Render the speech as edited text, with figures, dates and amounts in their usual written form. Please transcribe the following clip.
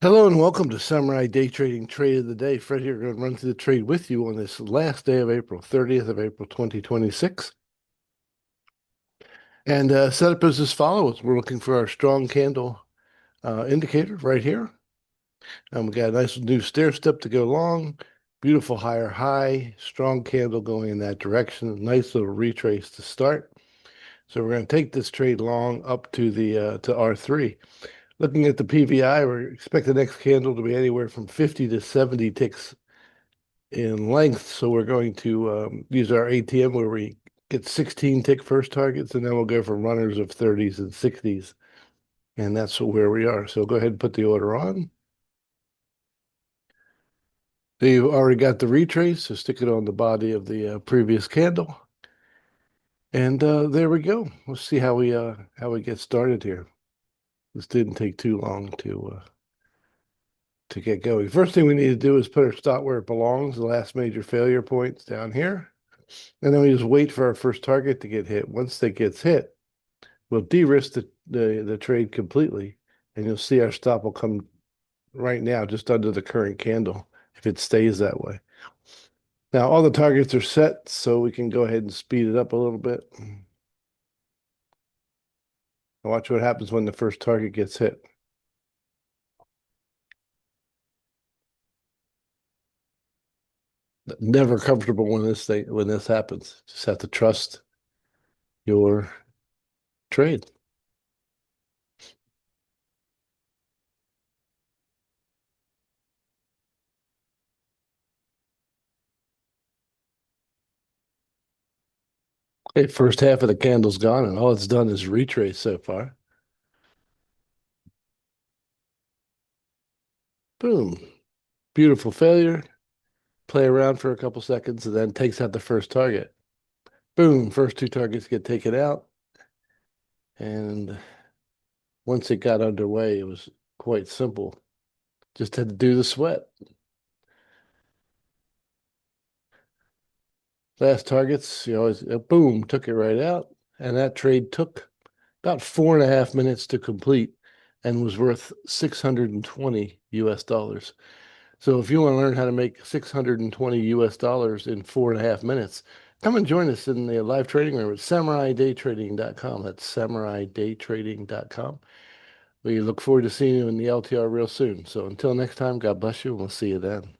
Hello and welcome to Samurai Day Trading Trade of the Day. Fred here, going to run through the trade with you on this last day of April, 30th of April, 2026. And setup is as follows. We're looking for our strong candle indicator right here. And we got a nice new stair step to go long, beautiful higher high, strong candle going in that direction, nice little retrace to start. So we're going to take this trade long up to the to R3. Looking at the PVI, we expect the next candle to be anywhere from 50 to 70 ticks in length. So we're going to use our ATM where we get 16 tick first targets, and then we'll go for runners of 30s and 60s. And that's where we are. So go ahead and put the order on. So you've already got the retrace, so stick it on the body of the previous candle. And there we go. Let's see how we get started here. This didn't take too long to get going. First thing we need to do is put our stop where it belongs. The last major failure point's down here. And then we just wait for our first target to get hit. Once that gets hit, we'll de-risk the trade completely. And you'll see our stop will come right now just under the current candle if it stays that way. Now all the targets are set, so we can go ahead and speed it up a little bit. Watch what happens when the first target gets hit. Never comfortable when this happens. Just have to trust your trade. Okay, first half of the candle's gone, and all it's done is retrace so far. Boom. Beautiful failure. Play around for a couple seconds, and then takes out the first target. Boom. First two targets get taken out. And once it got underway, it was quite simple. Just had to do the sweat. Last targets, you always boom, took it right out. And that trade took about 4.5 minutes to complete and was worth 620 US dollars. So if you want to learn how to make 620 US dollars in 4.5 minutes, come and join us in the live trading room at SamuraiDayTrading.com. That's SamuraiDayTrading.com. We look forward to seeing you in the LTR real soon. So until next time, God bless you, and we'll see you then.